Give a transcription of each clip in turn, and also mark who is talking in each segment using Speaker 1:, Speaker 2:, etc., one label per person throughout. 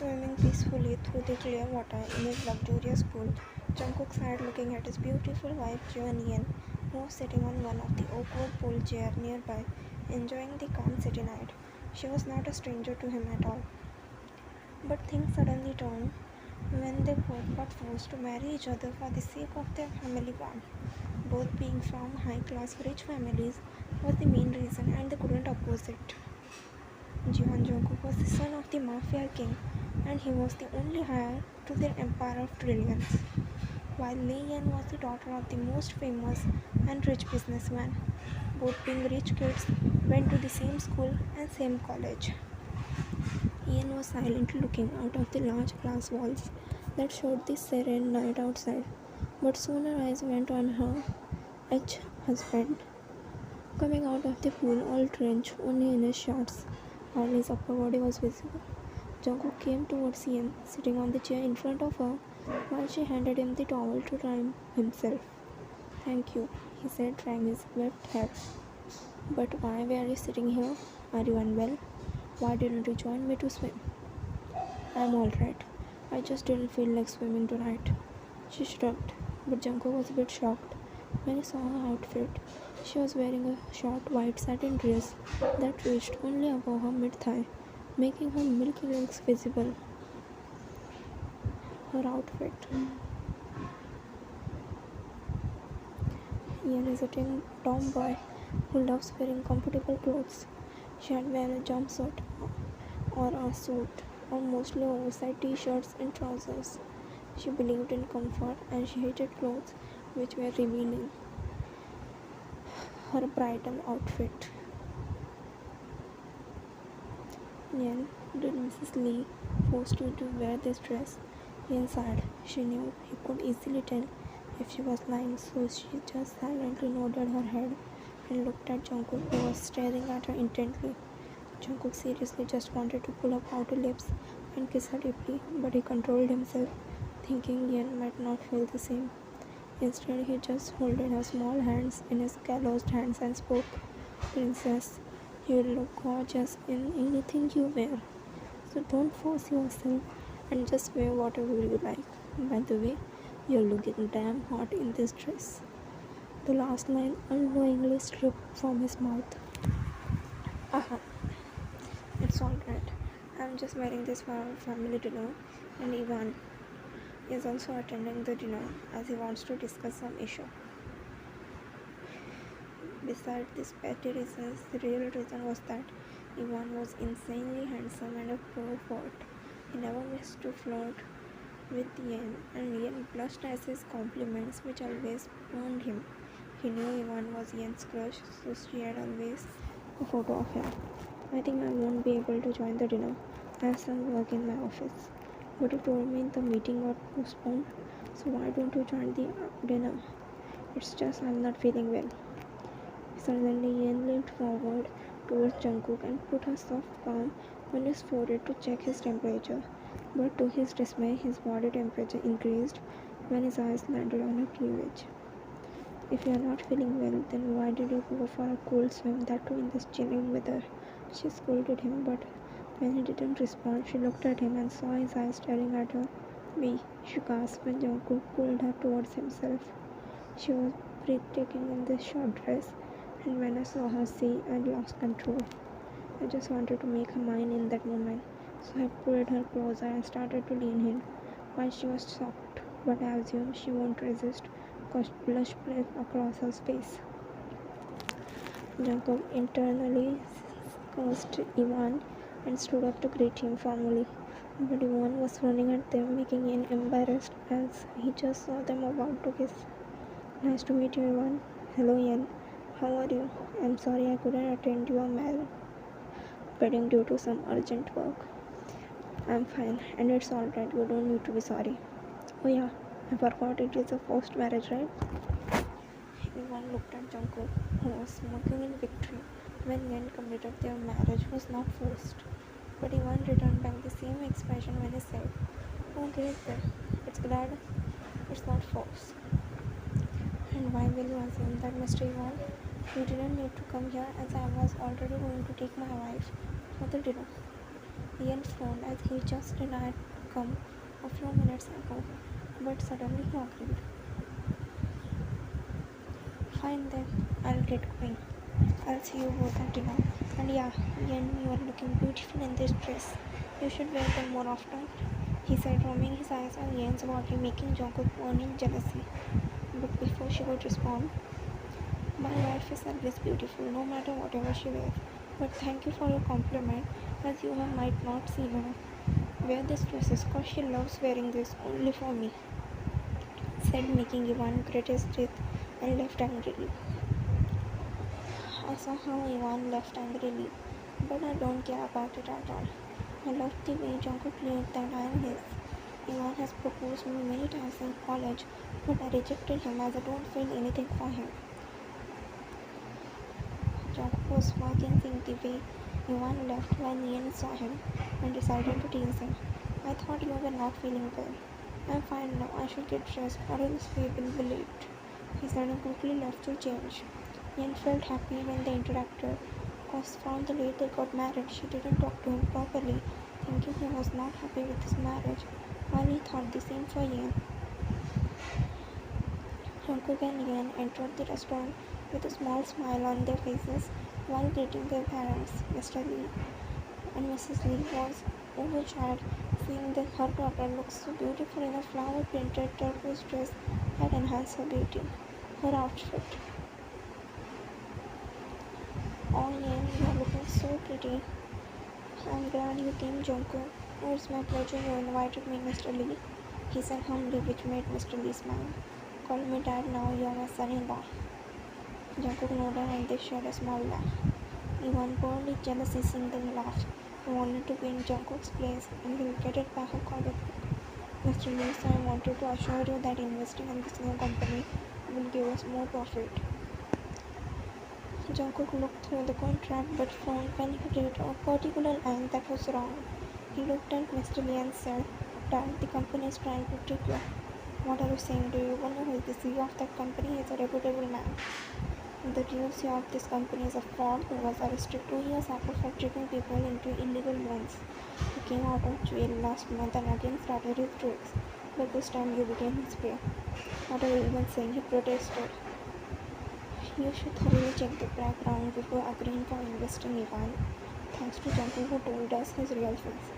Speaker 1: Swimming peacefully through the clear water in his luxurious pool, Jungkook sat looking at his beautiful wife Jeonyeon, who was sitting on one of the awkward pool chairs nearby, enjoying the calm city night. She was not a stranger to him at all. But things suddenly turned when they both got forced to marry each other for the sake of their family bond. Both being from high class rich families was the main reason, and they couldn't oppose it. Jeon Jungkook was the son of the Mafia King, and he was the only heir to their empire of trillions, while Lee Yan was the daughter of the most famous and rich businessman. Both being rich kids, went to the same school and same college. Ian was silently looking out of the large glass walls that showed the serene night outside, but soon her eyes went on her ex-husband, coming out of the pool all drenched only in his shorts, while his upper body was visible. Jungkook came towards Ian, sitting on the chair in front of her, while she handed him the towel to dry himself. "Thank you," he said, drying his wet hair. "But why were you sitting here? Are you unwell? Why didn't you join me to swim?" "I'm alright. I just didn't feel like swimming tonight." She shrugged, but Jungkook was a bit shocked when he saw her outfit. She was wearing a short white satin dress that reached only above her mid-thigh, making her milky legs visible. Her outfit. Ian is a tomboy who loves wearing comfortable clothes. She had worn a jumpsuit or a suit, or mostly oversized t-shirts and trousers. She believed in comfort and she hated clothes which were revealing. Her bridal outfit. Ian, did Mrs. Lee force you to wear this dress? Ian sighed. She knew he could easily tell if she was lying, so she just silently nodded her head and looked at Jungkook, who was staring at her intently. Jungkook seriously just wanted to pull up outer lips and kiss her deeply, but he controlled himself, thinking Ian might not feel the same. Instead, he just folded her small hands in his calloused hands and spoke, "Princess, you look gorgeous in anything you wear. So don't force yourself and just wear whatever you like. By the way, you're looking damn hot in this dress." The last line unknowingly slipped from his mouth. "Aha, it's alright. I'm just wearing this for our family dinner, and Ivan is also attending the dinner as he wants to discuss some issue." Besides these petty reasons, the real reason was that Ivan was insanely handsome and a pervert. He never missed to flirt with Ian, and Ian blushed at his compliments, which always burned him. He knew Ivan was Ian's crush, so she had always a photo of him. "I think I won't be able to join the dinner. I have some work in my office." "But you told me the meeting got postponed, so why don't you join the dinner?" "It's just I'm not feeling well." Suddenly Ian leaned forward towards Jungkook and put a soft palm on his forehead to check his temperature. But to his dismay, his body temperature increased when his eyes landed on her cleavage. "If you are not feeling well, then why did you go for a cold swim, that too in this chilling weather?" She scolded him, but when he didn't respond, she looked at him and saw his eyes staring at her. "Me," she gasped when Jungkook pulled her towards himself. She was breathtaking in this short dress, and when I saw her see, I lost control. I just wanted to make her mine in that moment, so I pulled her closer and started to lean in, while she was shocked, but I assumed she won't resist, because blush spread across her face. Jacob internally cursed Ivan and stood up to greet him formally, but Ivan was running at them, making him embarrassed as he just saw them about to kiss. "Nice to meet you, Ivan." "Hello, Ian. How are you? I'm sorry I couldn't attend your wedding due to some urgent work." "I'm fine, and it's alright. You don't need to be sorry." "Oh yeah, I forgot it is a forced marriage, right?" Everyone looked at Jungkook, who was smirking in victory when Yen committed their marriage was not forced. But Ivan returned back the same expression when he said, "Oh great then, it's glad it's not forced." "And why will you assume that, Mr. Ivan? You didn't need to come here as I was already going to take my wife for the dinner." Ian frowned as he just had come a few minutes ago, but suddenly he agreed. Fine then, I'll get going. I'll see you both at dinner. And yeah, Ian, you are looking beautiful in this dress. You should wear them more often, he said, roaming his eyes on Ian's body, making Jungkook burn in jealousy. But before she could respond, my wife is always beautiful, no matter whatever she wears. But thank you for your compliment, as you have might not see her wear this dresses cause she loves wearing this only for me, said, making Ivan grit his teeth and left angrily. I saw how Ivan left angrily, but I don't care about it at all. I love the way Jungkook believed that I am his. Ivan has proposed me many times in college, but I rejected him as I don't feel anything for him. Jungkook was smirking, seeing the way Ivan left when Ian saw him and decided to tease him. I thought you were not feeling well. I'm fine now. I should get dressed or else we will be late, he said and quickly left to change. Ian felt happy when they interacted, cause from the day they got married, she didn't talk to him properly, thinking he was not happy with his marriage, while he thought the same for Ian. Jungkook and Ian entered the restaurant with a small smile on their faces while greeting their parents. Mr. Lee and Mrs. Lee was overjoyed seeing that her daughter looked so beautiful in a flower-printed turquoise dress that enhanced her beauty. Her outfit. Oh Ian, you are looking so pretty. I'm glad you came, Jungkook. Oh, it's my pleasure you invited me, Mr. Lee, he said humbly, which made Mr. Lee smile. Call me Dad now, you are my son-in-law. Jungkook nodded and they shared a small laugh. Ivan burned with jealousy seeing them laugh. He wanted to be in Jungkook's place and he will get it back a comic book. Mr. Lee, so I wanted to assure you that investing in this new company will give us more profit. Jungkook looked through the contract but frowned when he read a particular line that was wrong. He looked at Mr. Lee and said, Dad, the company is trying to trick you. What are you saying? Do you even know who is the CEO of that company? He is a reputable man. The real CEO of this company is a fraud who was arrested 2 years after tricking people into illegal loans. He came out of jail last month and again started his tricks, but this time you became his prey. What are you even saying? He protested. You should thoroughly check the background before agreeing for investing, Ivan. Thanks to Jungkook who told us his real face.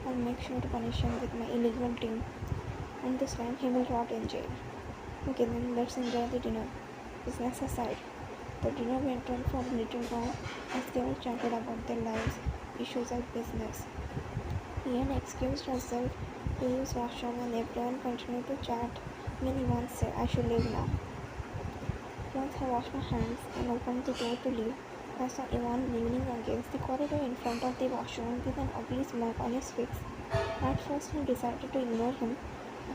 Speaker 1: I'll make sure to punish him with my illegal team, and this time he will rot in jail. Okay then, let's enjoy the dinner. Business aside. The dinner went on for a little while as they all chatted about their lives, issues and business. Ian excused herself to use washroom and everyone continued to chat when Ivan said, I should leave now. Once I washed my hands and opened the door to leave, I saw Ivan leaning against the corridor in front of the washroom with an ugly smirk on his face. At first I decided to ignore him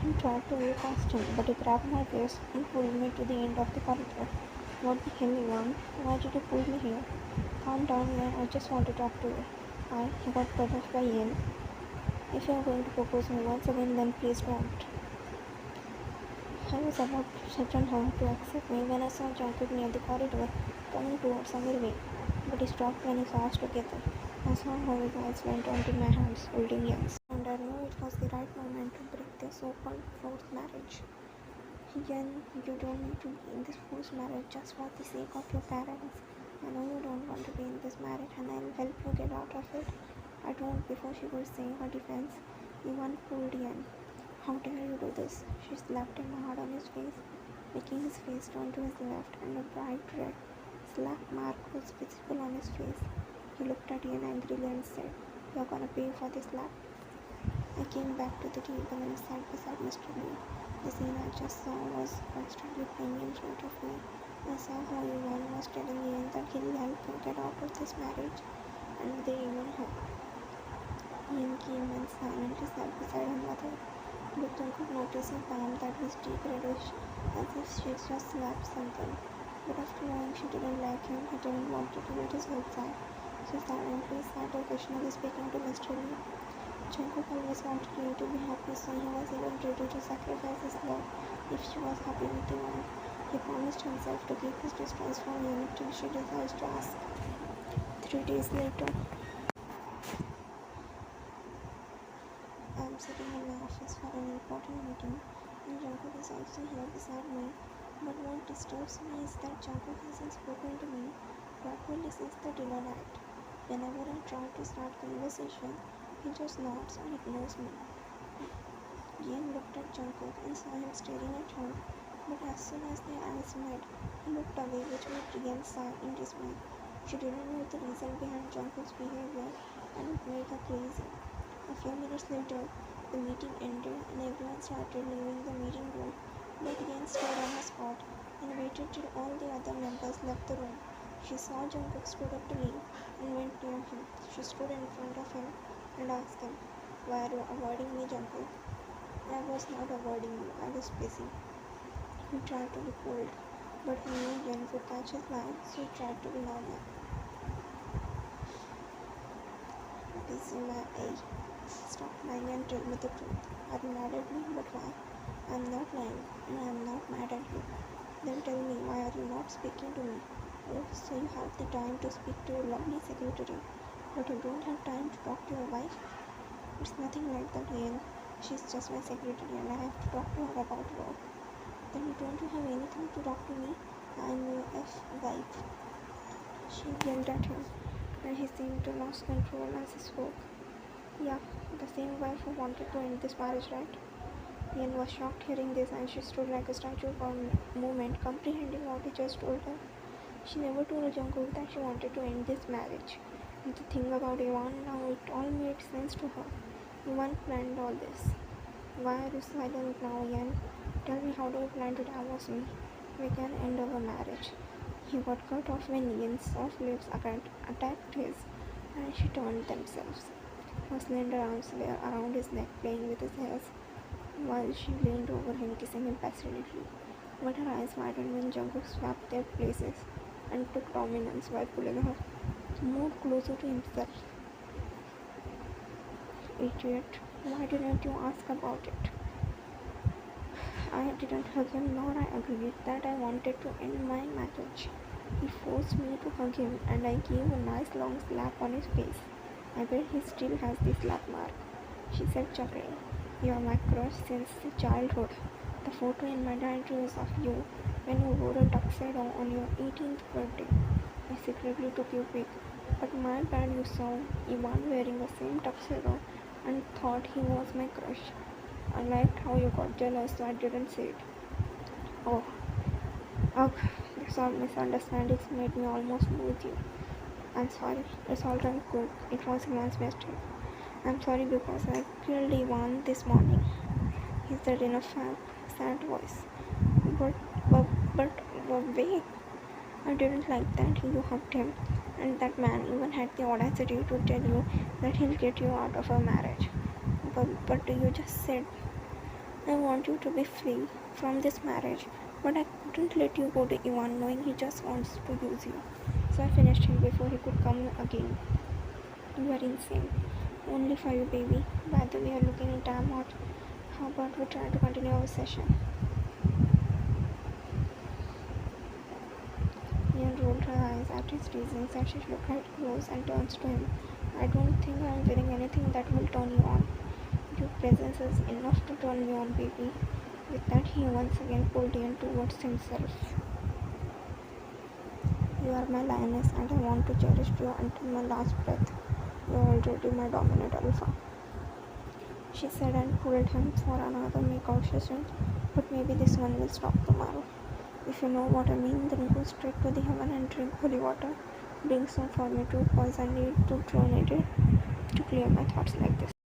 Speaker 1: and tried to walk past him, but he grabbed my waist and pulled me to the end of the corridor. What the hell, Ivan? Why did you pull me here? Calm down, man. I just want to talk to you. He got cut off by Ian. If you are going to propose me once again, then please don't. I was about to threaten her to accept me when I saw Jungkook near the corridor, coming towards our way. But he stopped when he saw us together. I saw how his eyes went onto my hands, holding Ian's. And I knew it was the right moment to break their so-called forced marriage. Ian, you don't need to be in this forced marriage just for the sake of your parents. I know you don't want to be in this marriage and I'll help you get out of it. I don't. Before she could say her defense, Ivan pulled Ian. How dare you do this? She slapped him hard on his face, making his face turn to his left, and a bright red slap mark was visible on his face. He looked at Ian angrily and said, You're gonna pay for this slap. I came back to the table and sat beside Mr. Lee. The scene I just saw was constantly playing in front of me. I saw how Ivan was telling Ian that he'll help him get out of this marriage, and they even helped. Ian came and silently sat beside her mother. But Jungkook noticed her palm that was deep reddish, as if she just slapped something. But after knowing she didn't like him, he didn't want to hurt his whole side. She silently sat occasionally speaking to Mr. Lee. Jungkook always wanted Lee to be happy, so he was even ready to sacrifice his love if she was happy with Ivan. He promised himself to keep his distance from Lee till she decides to ask. 3 days later. I'm sitting in my office for an important meeting, and Jungkook is also here beside me. But what disturbs me is that Jungkook hasn't spoken to me properly since the dinner night. Whenever I try to start conversation, he just nods and ignores me. Ian looked at Jungkook and saw him staring at her, but as soon as their eyes met, he looked away, which made Ian sigh in dismay. She didn't know the reason behind Jungkook's behavior, and it made her crazy. A few minutes later, the meeting ended and everyone started leaving the meeting room, but Ian stayed on her spot and waited till all the other members left the room. She saw Jungkook stood up to leave and went near him. She stood in front of him and asked him, "Why are you avoiding me, Jungkook?" "I was not avoiding you, I was busy." He tried to be cold, but he knew Yen would catch his lie, so he tried to be normal. "Busy my eye. Stop lying and tell me the truth. Are you mad at me? But why?" "I'm not lying, and I'm not mad at you." "Then tell me, why are you not speaking to me?" "Oh, so you have the time to speak to your lovely secretary, but you don't have time to talk to your wife?" "It's nothing like that, Ian. She's just my secretary and I have to talk to her about work." "Then don't you have anything to talk to me? I'm your wife." She yelled at him, and he seemed to lose control as he spoke. "Yeah, the same wife who wanted to end this marriage, right?" Ian was shocked hearing this, and she stood like a statue for a moment, comprehending what he just told her. She never told Jungkook that she wanted to end this marriage. And the thing about Ivan, now it all made sense to her. Ivan planned all this. "Why are you silent now, Ian? Tell me, how do you plan to divorce me? We can end our marriage." He got cut off when Ian's soft lips attacked his, and she turned themselves. Her slender arms were around his neck, playing with his hair, while she leaned over him, kissing him passionately. But her eyes widened when Jungkook swapped their places and took dominance by pulling her more closer to himself. "Idiot, why didn't you ask about it?" "I didn't hug him, nor I agreed that I wanted to end my marriage. He forced me to hug him, and I gave a nice long slap on his face. I bet he still has the slap mark," she said, chuckling. "You're my crush since childhood. The photo in my diary is of you when you wore a tuxedo on your 18th birthday. I secretly took you pic, but my bad, you saw Ivan wearing the same tuxedo and thought he was my crush. I liked how you got jealous, so I didn't say it." "Oh, ugh, this all misunderstandings made me almost lose you. I'm sorry. It's all right, Cook. It was Ivan's mistake. I'm sorry because I killed Ivan this morning," he said in a sad voice. But, but, but wait. I didn't like that you hugged him, and that man even had the audacity to tell you that he'll get you out of a marriage. But you just said, "I want you to be free from this marriage," but I couldn't let you go to Ivan knowing he just wants to use you. So I finished him before he could come again. You are insane. Only for you, baby. By the way, you're looking damn hot. How about we try to continue our session?" Ian rolled her eyes at his teasings as she looked right close and turns to him. "I don't think I'm wearing anything that will turn you on. Your presence is enough to turn me on, baby." With that, he once again pulled Ian towards himself. "You are my lioness, and I want to cherish you until my last breath. You are already my dominant alpha," she said, and pulled him for another makeout session. "But maybe this one will stop tomorrow. If you know what I mean, then go straight to the heaven and drink holy water. Bring some for me too, cause I need to drone it to clear my thoughts like this."